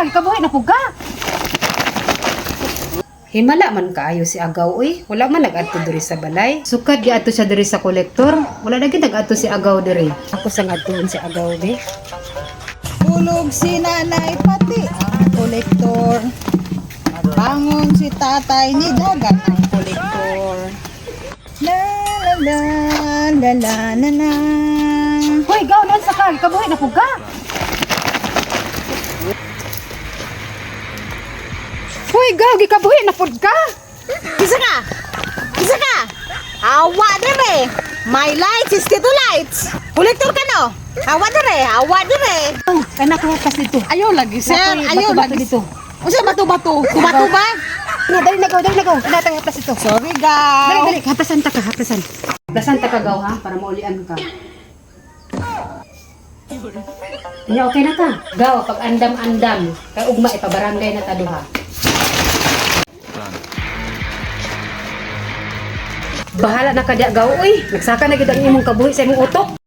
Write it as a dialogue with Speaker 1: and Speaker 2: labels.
Speaker 1: ka, ikabuhi na pug ka. Himala man kaayo si Agaw uy. Wala man nag-adto diri sa balay. Sukad di adto siya diri sa kolektor. Wala na gyud nag-adto si Agaw diri. Ako sang adtuon si Agaw be.
Speaker 2: Tulog si nanay pati ang kolektor. Bangon si tatay ni dagat ang kolektor. La la la la la la la.
Speaker 1: Hoy, gaw nan sa ka, ikabuhi na pug ka. Hoy, gaw gikabuhi na pud ka.
Speaker 2: Kisa ka? Kisa ka? Awa dire. My lights is Tito Lights. Kolektor ka no? Awa dire, awa dire.
Speaker 1: Oh, anak ko pas dito.
Speaker 2: Ayaw lagi sir, ayaw
Speaker 1: Bato-bato
Speaker 2: lagi
Speaker 1: dito.
Speaker 2: Usa bato-bato? Kumato ba?
Speaker 1: Dali na gaw, Natang hapas ito.
Speaker 2: Sorry
Speaker 1: Dali,
Speaker 2: gaw.
Speaker 1: dali, hapasan ta ka, hapasan. Hapasan ta ka gaw ha, para maulian ka. Nya okay na ka. Gaw, pag andam-andam, kay ugma ipabarangay na ta duha. Bahala na ka diya gaw, uy. Nagsaka na gid ang imong kabuhi sa imong utok.